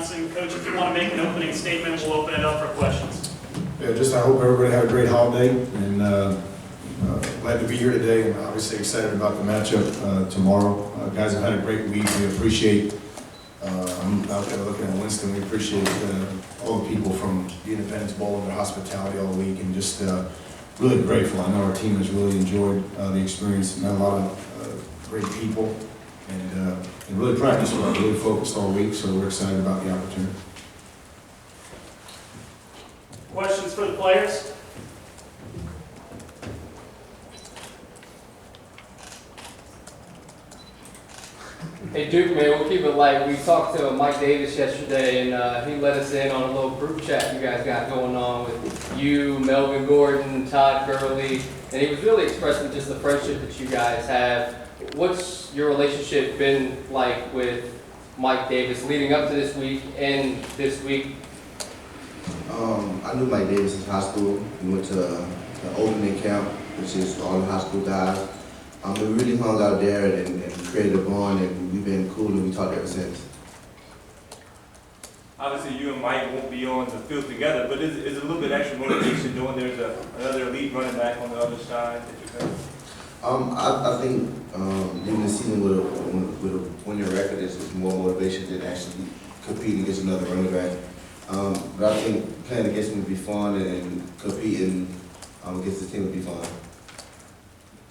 announcing. Coach, if you want to make an opening statement, we'll open it up for questions. Yeah, I hope everybody had a great holiday, and glad to be here today, and obviously excited about the matchup tomorrow. Guys have had a great week. We appreciate, I'm out there looking at Winston, we appreciate all the people from the Independence Bowl and their hospitality all week, and just really grateful. I know our team has really enjoyed the experience, met a lot of great people, and really practiced well, really focused all week, so we're excited about the opportunity. Questions for the players? Hey Duke, man, we'll keep it light. We talked to Mike Davis yesterday, and he let us in on a little group chat you guys got going on with you, Melvin Gordon, Todd Gurley, and he was really expressing just the friendship that you guys have. What's your relationship been like with Mike Davis leading up to this week and this week? I knew Mike Davis in high school. We went to the opening camp, which is all the high school guys. We really hung out there and created a bond, and we've been cool, and we talked ever since. Obviously, you and Mike won't be on the field together, but is it a little bit extra motivation knowing there's another elite running back on the other side that you can? I think leaving the season with a winning record is more motivation than actually competing against another running back. But I think playing against him would be fun, and competing against the team would be fun.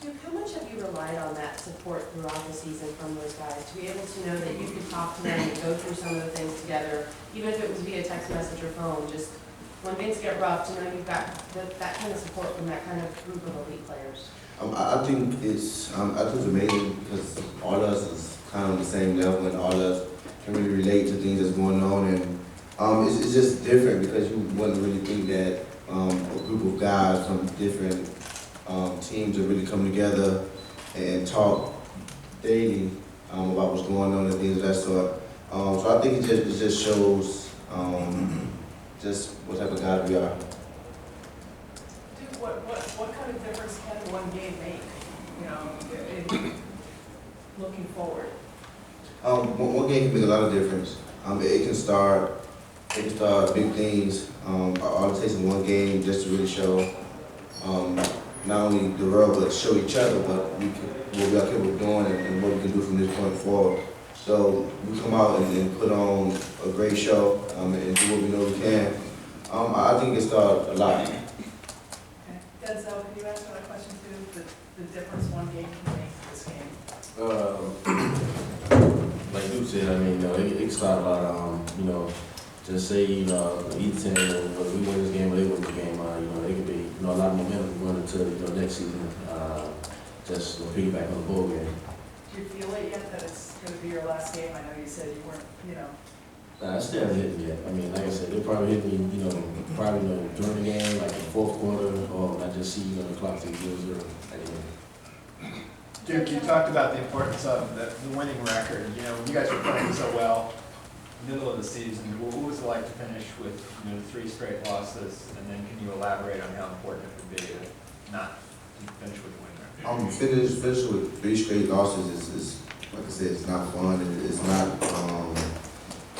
Duke, how much have you relied on that support throughout the season from those guys, to be able to know that you could talk to them and go through some of the things together, even if it was via text message or phone, just when things get rough, to know you've got that kind of support from that kind of group of elite players? I think it's amazing because all of us is kind of on the same level, and all of us can really relate to things that's going on, and it's just different because you wouldn't really think that a group of guys from different teams are really come together and talk daily about what's going on and things of that sort. So I think it just shows just what type of guys we are. Dude, what kind of difference can one game make? You know, looking forward. One game can make a lot of difference. It can start big things. All it takes is one game just to really show not only the world, but show each other what we are capable of doing and what we can do from this point forward. So we come out and put on a great show and do what we know we can. I think it started a lot. Okay. Denzel, can you answer that question too? The difference one game can make this game? Like Duke said, I mean, it started a lot, just say, each team, whether we win this game or they win the game, it could be, a lot of momentum going into, next season, just piggyback on the bowl game. Do you feel it yet that it's going to be your last game? I know you said you weren't, It still hasn't hit me yet. I mean, like I said, they'll probably hit me, probably during the game, like in the fourth quarter, or when I just see, the clock take 0-0 at the end. Duke, you talked about the importance of the winning record. When you guys were playing so well, middle of the season, what was it like to finish with 3 straight losses, and then can you elaborate on how important it would be to not finish with a win record? Finish with 3 straight losses is like I said, it's not fun.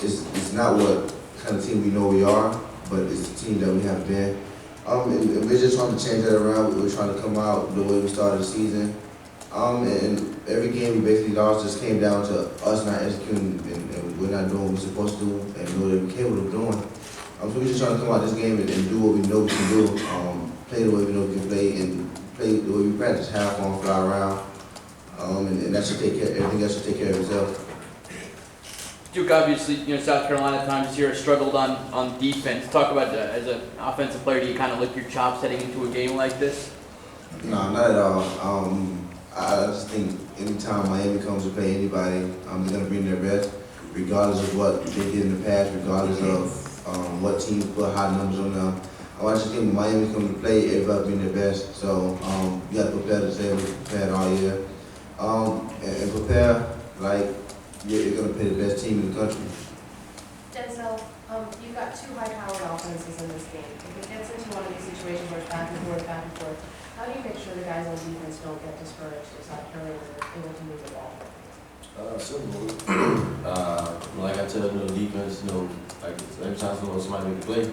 It's not what kind of team we know we are, but it's the team that we have been. And we're just trying to change that around. We're trying to come out the way we started the season. And every game we basically lost just came down to us not executing and we're not doing what we're supposed to do and know that we're capable of doing. So we're just trying to come out this game and do what we know we can do. Play the way we know we can play and play the way we practice, have fun, fly around. And that should take care, everything else should take care of itself. Duke, obviously, South Carolina at times this year has struggled on defense. Talk about as an offensive player, do you kind of lick your chops heading into a game like this? No, not at all. I just think anytime Miami comes to play anybody, they're going to bring their best, regardless of what they did in the past, regardless of what teams put high numbers on them. I just think when Miami comes to play, everybody bring their best. So you got to prepare the same way we prepared all year. And prepare like you're going to play the best team in the country. Denzel, you've got 2 high-powered offenses in this game. If it gets into one of these situations where it's back and forth, how do you make sure the guys on defense don't get discouraged if South Carolina is able to move the ball? Simple. Like I tell defense, sometimes somebody make a play.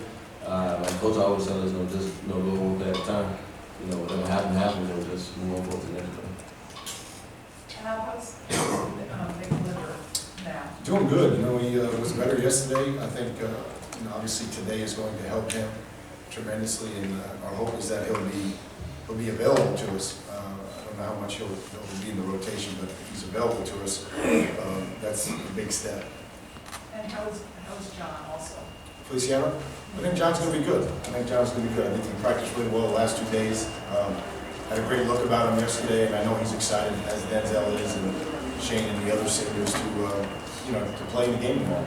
Like Coach always tells us, just go one play at a time. Whatever happens, just move on forward to the next play. How's Big Liver now? Doing good, he was better yesterday. I think, obviously today is going to help him tremendously, and our hope is that he'll be available to us. I don't know how much he'll be in the rotation, but if he's available to us, that's a big step. And how's John also? Feliciano, I think John's going to be good. I think he practiced really well the last 2 days. Had a great look about him yesterday, and I know he's excited, as Denzel is, and Shane and the other seniors to play in the game tomorrow.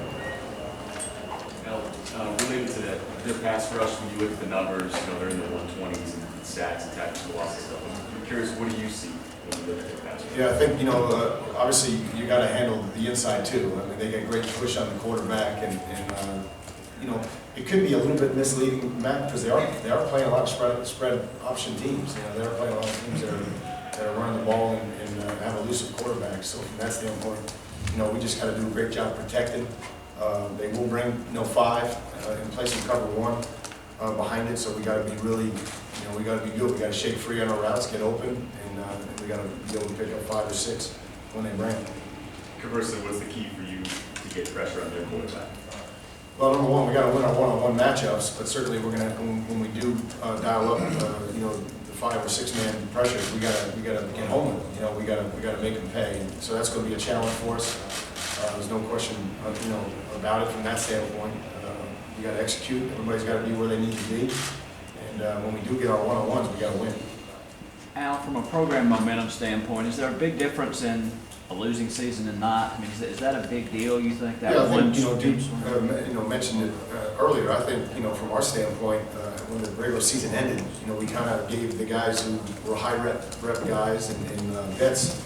Related to that, their pass rush, when you look at the numbers, they're in the 120s and sacks and tackles for loss and stuff. I'm curious, what do you see when you look at their pass rush? Yeah, I think, obviously you got to handle the inside too. I mean, they get great push on the quarterback, and it could be a little bit misleading, Matt, because they are playing a lot of spread option teams. They are playing a lot of teams that are running the ball and have elusive quarterbacks. So from that standpoint, we just got to do a great job protecting. They will bring 5 in place of cover 1 behind it. So we got to be really, we got to be good. We got to shake free on our routes, get open, and we got to be able to pick up 5 or 6 when they bring. Conversely, what's the key for you to get pressure on their quarterback? Well, number one, we got to win our one-on-one matchups, but certainly we're going to, when we do dial up, the 5 or 6 man pressures, we got to get home with them. We got to make them pay. And so that's going to be a challenge for us. There's no question, about it from that standpoint. We got to execute. Everybody's got to be where they need to be. And when we do get our one-on-ones, we got to win. Al, from a program momentum standpoint, is there a big difference in a losing season and not? I mean, is that a big deal, you think? That Yeah, I one think, Duke, mentioned it earlier. I think, from our standpoint, when the regular season ended, we kind of gave the guys who were high rep guys and vets,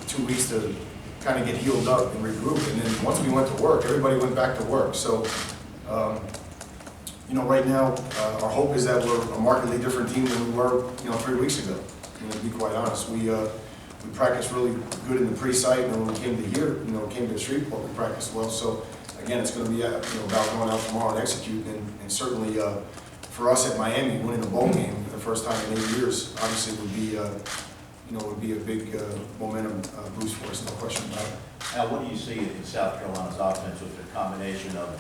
2 weeks to kind of get healed up and regroup. And then once we went to work, everybody went back to work. So, right now, our hope is that we're a markedly different team than we were, 3 weeks ago. To be quite honest, we practiced really good in the pre-site, and then when we came to here, came to Shreveport, we practiced well. So again, it's going to be about going out tomorrow and executing, and certainly for us at Miami, winning the bowl game for the first time in 8 years, obviously would be a big momentum boost for us, no question about it. Now, what do you see in South Carolina's offense with the combination of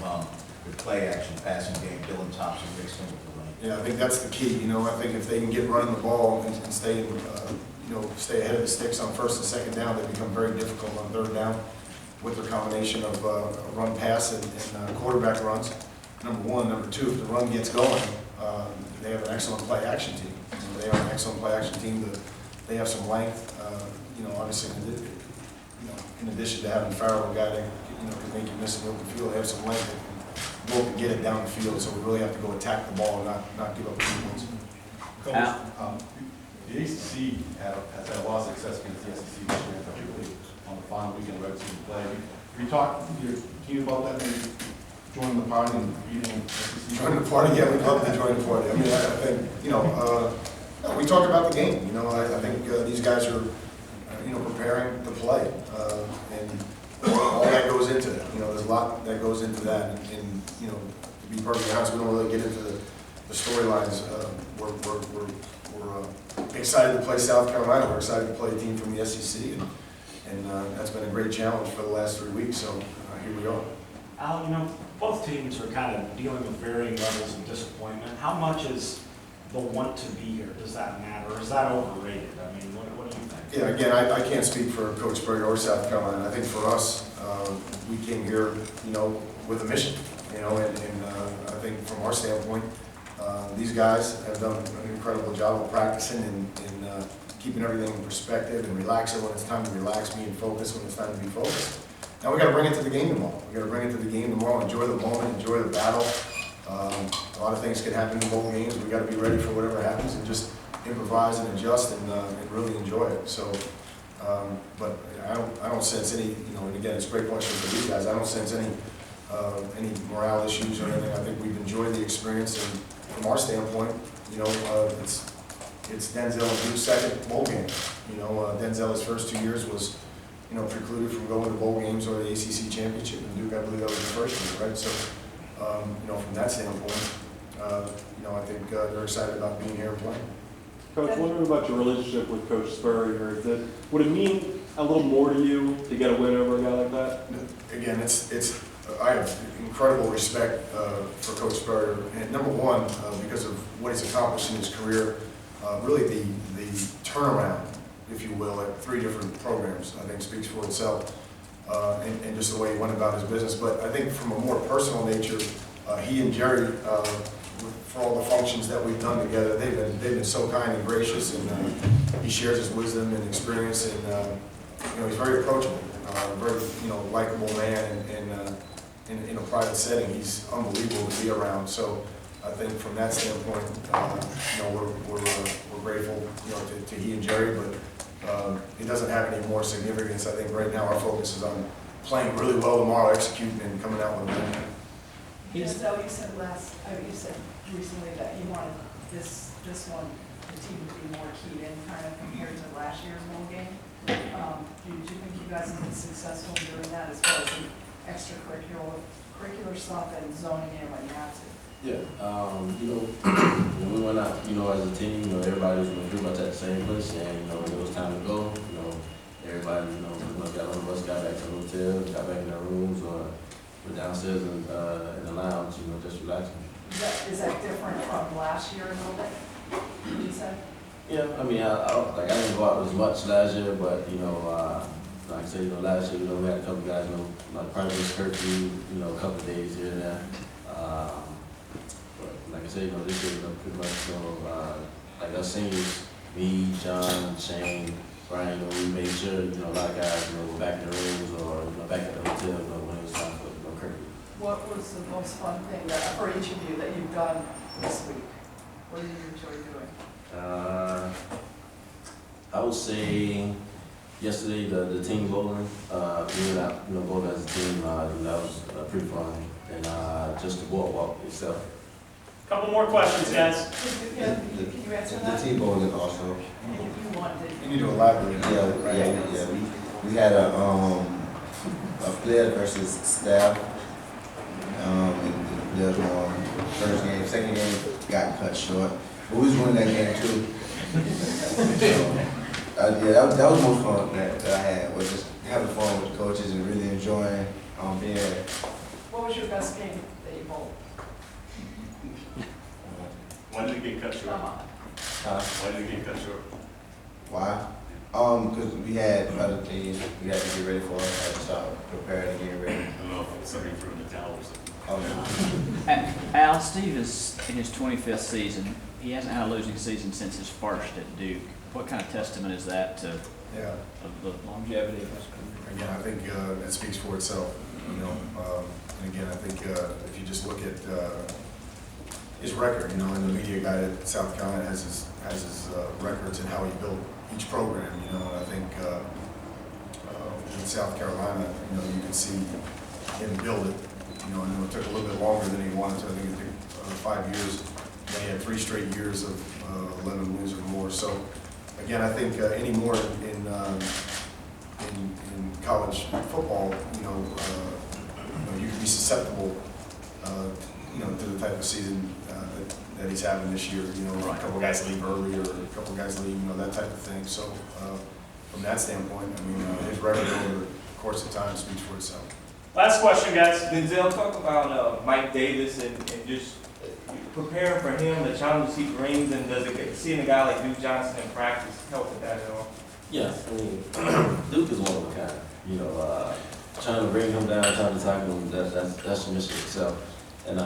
the play action passing game, Dylan Thompson mixed in with the lane? Yeah, I think that's the key. I think if they can get running the ball and stay stay ahead of the sticks on 1st and 2nd down, they become very difficult on 3rd down with their combination of run pass and quarterback runs. Number one. Number two, if the run gets going, they have an excellent play action team. They are an excellent play action team. They have some length. Obviously, in addition to having Farrell, a guy that can make you miss an open field, they have some length that can go up and get it down the field. So we really have to go attack the ball and not give up the points. Coach, the ACC has had a lot of success against the SEC this year, particularly on the final weekend of season play. Have you talked to your team about that, maybe joining the party and beating SEC? Joining the party, yeah, we'd love to join the party. I mean, I think, we talk about the game. I think these guys are, preparing to play. And all that goes into it. There's a lot that goes into that. And to be perfectly honest, we don't really get into the storylines. We're excited to play South Carolina. We're excited to play a team from the SEC. And that's been a great challenge for the last 3 weeks. So here we are. Al, both teams are kind of dealing with varying levels of disappointment. How much is the want to be here? Does that matter? Or is that overrated? I mean, what do you think? Yeah, again, I can't speak for Coach Berger or South Carolina. I think for us, we came here, with a mission, and I think from our standpoint, these guys have done an incredible job of practicing and keeping everything in perspective and relaxing when it's time to relax, being focused when it's time to be focused. Now we got to bring it to the game tomorrow. We got to bring it to the game tomorrow, enjoy the moment, enjoy the battle. A lot of things can happen in bowl games. We got to be ready for whatever happens and just improvise and adjust and really enjoy it. So, but I don't sense any, and again, it's a great question for these guys. I don't sense any morale issues or anything. I think we've enjoyed the experience, and from our standpoint, it's Denzel and Duke's 2nd bowl game. Denzel, his first 2 years was, precluded from going to bowl games or the ACC championship, and Duke, I believe that was the first year, right? So, from that standpoint, I think they're excited about being here and playing. Coach, wondering about your relationship with Coach Spurrier. Would it mean a little more to you to get a win over a guy like that? Again, I have incredible respect for Coach Spurrier, and number one, because of what he's accomplished in his career, really the turnaround, if you will, at 3 different programs, I think speaks for itself, and just the way he went about his business. But I think from a more personal nature, he and Jerry, for all the functions that we've done together, they've been so kind and gracious, and he shares his wisdom and experience, and he's very approachable, very likable man, and in a private setting, he's unbelievable to be around. So I think from that standpoint, we're grateful, to he and Jerry, but it doesn't have any more significance. I think right now our focus is on playing really well tomorrow, executing, and coming out with a win. Denzel, you said recently that you wanted this one, the team to be more keyed in kind of compared to last year's bowl game. Do you think you guys have been successful in doing that as far as the extracurricular stuff and zoning in when you have to? Yeah, when we went out, as a team, everybody was pretty much at the same place, and, when it was time to go, everybody, pretty much got on the bus, got back to the hotel, got back in their rooms, or were downstairs in the lounge, just relaxing. Is that different from last year a little bit, would you say? Yeah, I mean, I didn't go out as much last year, but, like I said, last year, we had a couple guys, like Perryman, curfew, a couple of days here and there. But like I said, this year, pretty much, like us seniors, me, John, Shane, Brian, we made sure, a lot of guys, were back in the rooms or, back at the hotel, when it was time for curfew. What was the most fun thing for each of you that you've done this week? What did you enjoy doing? I would say yesterday the team bowling, we went out, bowling as a team, that was pretty fun, and just the walk itself. Couple more questions, guys. Can you answer The that? team bowling also. If you wanted. You need to elaborate. Yeah. We had a player versus staff. And the first game, second game got cut short, but we was winning that game too. That was the most fun that I had, was just having fun with the coaches and really enjoying being there. What was your best game that you bowled? Why did it get cut short? Why did it get cut short? Why? Because we had other things we had to get ready for. I had to start preparing and getting ready. I don't know if somebody threw in the towel or something. Al, Steve is in his 25th season. He hasn't had a losing season since his first at Duke. What kind of testament is that to the longevity of his career? Again, I think that speaks for itself. And again, I think if you just look at his record, and the media guy at South Carolina has his records and how he built each program. And I think in South Carolina, you can see him build it. I know it took a little bit longer than he wanted to. I think it took 5 years. Then he had 3 straight years of 11 wins or more. So again, I think any more in college football, you can be susceptible, to the type of season that he's having this year. A couple guys leave early, or a couple guys leave, that type of thing. So from that standpoint, his record over the course of time speaks for itself. Last question, guys. Denzel, talk about Mike Davis and just preparing for him, the challenges he brings, and seeing a guy like Duke Johnson in practice help with that at all? Yeah, Duke is one of a kind. Trying to bring him down, trying to tackle him, that's the mission itself. And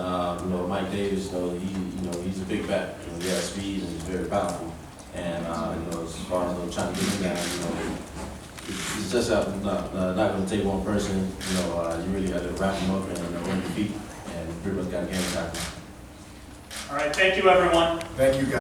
Mike Davis, he's a big back. He has speed and he's very powerful. And as far as trying to get him down, it's just not going to take one person. You really got to wrap him up and run your feet, and pretty much got a game tackle. All right, thank you, everyone. Thank you, guys.